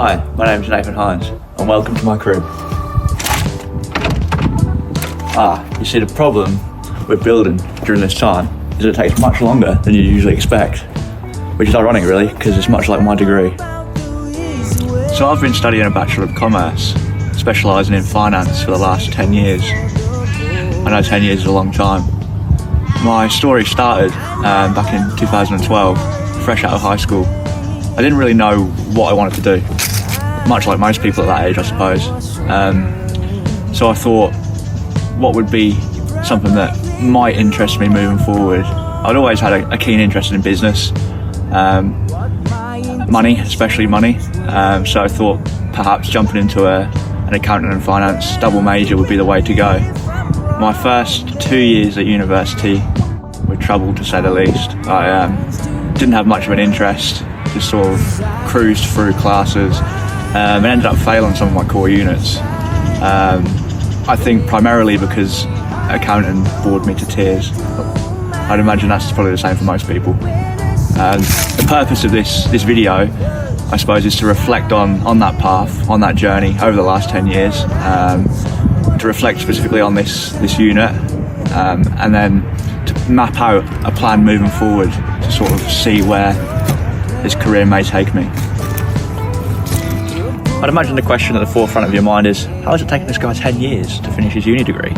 Hi, my name is NathanHines and welcome to my crib. You see, the problem with building during this time is it takes much longer than you usually expect, which is ironic really, because it's much like my degree. So I've been studying a Bachelor of Commerce, specialising in finance for the last 10 years. I know 10 years is a long time. My story started back in 2012, fresh out of high school. I didn't really know what I wanted to do, much like most people at that age, I suppose. So I thought, what would be something that might interest me moving forward? I'd always had a keen interest in business, money, especially money. So I thought perhaps jumping into an accounting and finance double major would be the way to go. My first 2 years at university were troubled, to say the least. I didn't have much of an interest, just sort of cruised through classes and ended up failing some of my core units. I think primarily because accounting bored me to tears. I'd imagine that's probably the same for most people. The purpose of this video, I suppose, is to reflect on that path, on that journey over the last 10 years, to reflect specifically on this unit, and then to map out a plan moving forward to sort of see where this career may take me. I'd imagine the question at the forefront of your mind is, how has it taken this guy 10 years to finish his uni degree?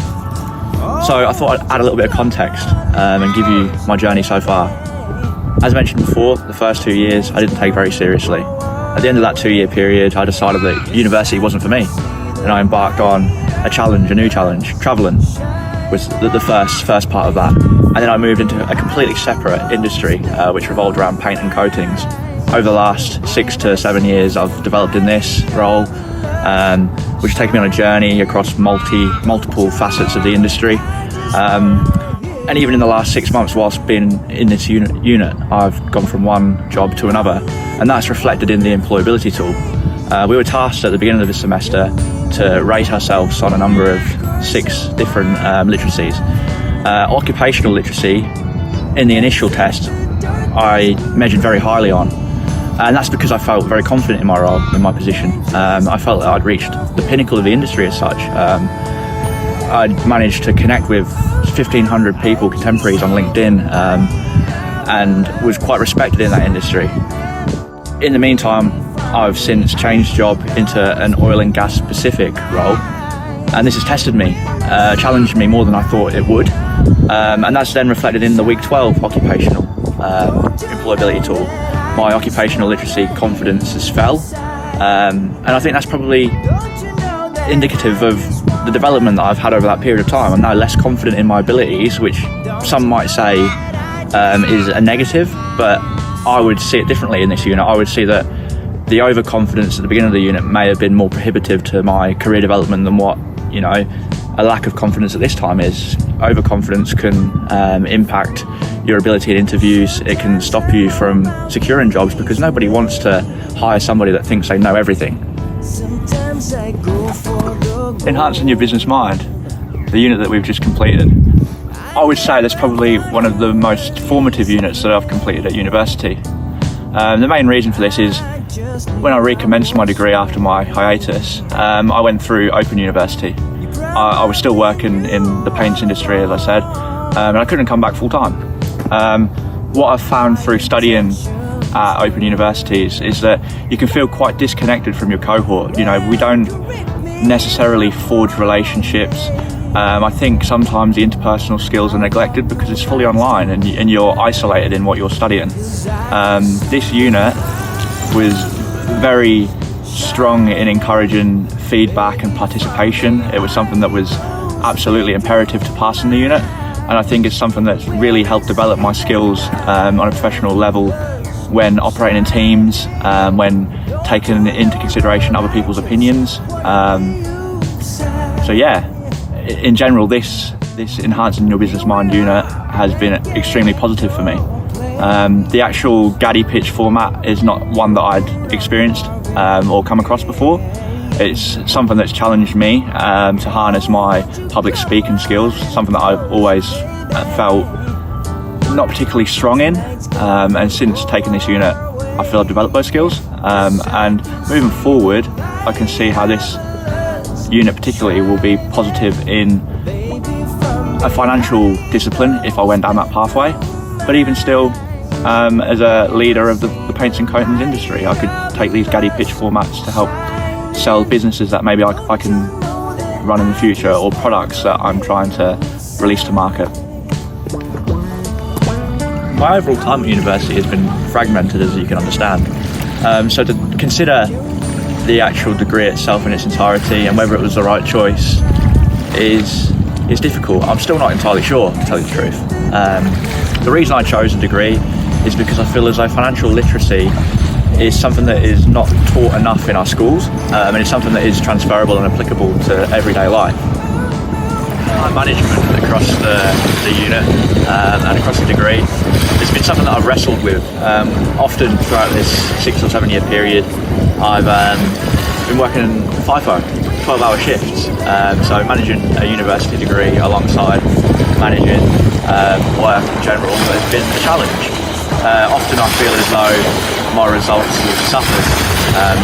So I thought I'd add a little bit of context and give you my journey so far. As mentioned before, the first 2 years I didn't take very seriously. At the end of that 2 year period, I decided that university wasn't for me, and I embarked on a new challenge, travelling was the first part of that. And then I moved into a completely separate industry, which revolved around paint and coatings. Over the last 6 to 7 years, I've developed in this role, which has taken me on a journey across multiple facets of the industry. And even in the last 6 months, whilst being in this unit, I've gone from one job to another, and that's reflected in the employability tool. We were tasked at the beginning of this semester to rate ourselves on a number of 6 different literacies. Occupational literacy, in the initial test, I measured very highly on, and that's because I felt very confident in my role, in my position. I felt that I'd reached the pinnacle of the industry as such. I'd managed to connect with 1,500 people, contemporaries on LinkedIn, and was quite respected in that industry. In the meantime, I've since changed job into an oil and gas specific role, and this has tested me, challenged me more than I thought it would, and that's then reflected in the week 12 occupational employability tool. My occupational literacy confidence has fell, and I think that's probably indicative of the development that I've had over that period of time. I'm now less confident in my abilities, which some might say is a negative, but I would see it differently in this unit. I would see that the overconfidence at the beginning of the unit may have been more prohibitive to my career development than what, a lack of confidence at this time is. Overconfidence can impact your ability in interviews. It can stop you from securing jobs because nobody wants to hire somebody that thinks they know everything. Enhancing your business mind, the unit that we've just completed, I would say that's probably one of the most formative units that I've completed at university. The main reason for this is when I recommenced my degree after my hiatus, I went through Open University. I was still working in the paints industry, as I said, and I couldn't come back full time. What I've found through studying at Open Universities is that you can feel quite disconnected from your cohort. We don't necessarily forge relationships. I think sometimes the interpersonal skills are neglected because it's fully online and you're isolated in what you're studying. This unit was very strong in encouraging feedback and participation. It was something that was absolutely imperative to pass in the unit, and I think it's something that's really helped develop my skills on a professional level when operating in teams, when taking into consideration other people's opinions. So yeah, in general, this Enhancing Your Business Mind unit has been extremely positive for me. The actual Gaddy pitch format is not one that I'd experienced or come across before. It's something that's challenged me to harness my public speaking skills, something that I've always felt not particularly strong in, and since taking this unit, I feel I've developed those skills, and moving forward I can see how this unit particularly will be positive in a financial discipline if I went down that pathway. But even still, as a leader of the paints and coatings industry, I could take these Gaddy pitch formats to help sell businesses that maybe I can run in the future, or products that I'm trying to release to market. My overall time at university has been fragmented, as you can understand. So to consider the actual degree itself in its entirety and whether it was the right choice is difficult. I'm still not entirely sure, to tell you the truth. The reason I chose a degree is because I feel as though financial literacy is something that is not taught enough in our schools, and it's something that is transferable and applicable to everyday life. Management across the unit and across the degree has been something that I've wrestled with. Often throughout this 6 or 7 year period, I've been working FIFO, 12-hour shifts, so managing a university degree alongside managing work in general has been a challenge. Often I feel as though my results have suffered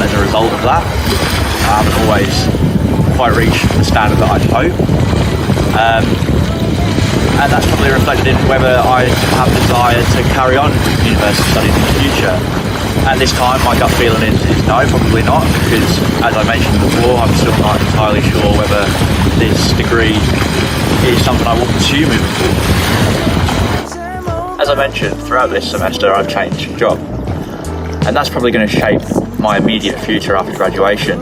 as a result of that. I haven't always quite reached the standard that I'd hoped. And that's probably reflected in whether I have a desire to carry on university studies in the future. At this time, my gut feeling is no, probably not, because as I mentioned before, I'm still not entirely sure whether this degree is something I will pursue moving forward. As I mentioned, throughout this semester I've changed job, and that's probably going to shape my immediate future after graduation.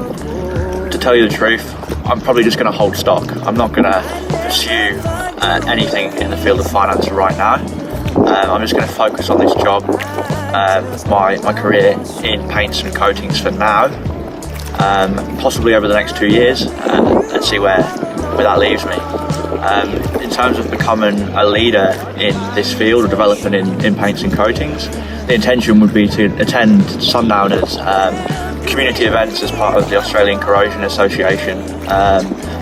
To tell you the truth, I'm probably just going to hold stock. I'm not going to pursue anything in the field of finance right now. I'm just going to focus on this job, my career in paints and coatings for now, possibly over the next 2 years, and see where that leaves me. In terms of becoming a leader in this field or developing in paints and coatings, the intention would be to attend sundowners, community events as part of the Australian Corrosion Association,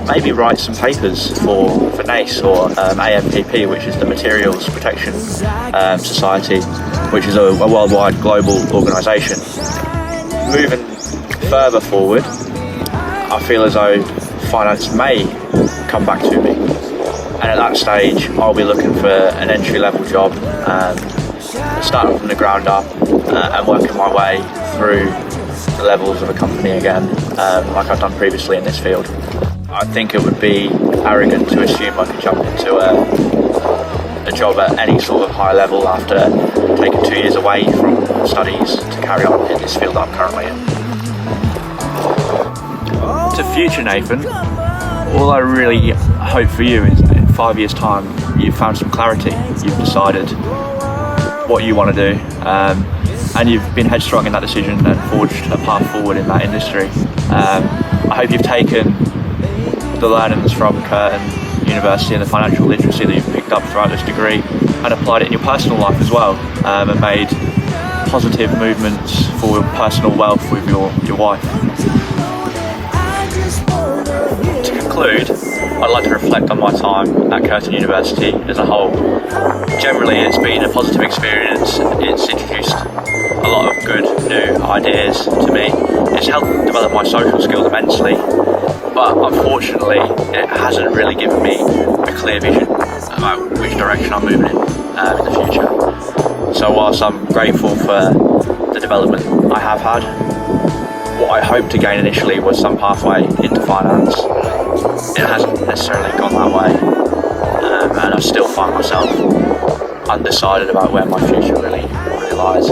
maybe write some papers for NACE or AMPP, which is the Materials Protection Society, which is a worldwide global organisation. Moving further forward, I feel as though finance may come back to me, and at that stage I'll be looking for an entry-level job, starting from the ground up and working my way through the levels of a company again, like I've done previously in this field. I think it would be arrogant to assume I could jump into a job at any sort of high level after taking 2 years away from studies to carry on in this field that I'm currently in. To future Nathan, all I really hope for you is that in 5 years' time you've found some clarity, you've decided what you want to do, and you've been headstrong in that decision and forged a path forward in that industry. I hope you've taken the learnings from Curtin University and the financial literacy that you've picked up throughout this degree and applied it in your personal life as well, and made positive movements for personal wealth with your wife. To conclude, I'd like to reflect on my time at Curtin University as a whole. Generally, it's been a positive experience. It's introduced a lot of good new ideas to me. It's helped develop my social skills immensely, but unfortunately it hasn't really given me a clear vision about which direction I'm moving in the future. So whilst I'm grateful for the development I have had, what I hoped to gain initially was some pathway into finance. It hasn't necessarily gone that way, and I still find myself undecided about where my future really lies.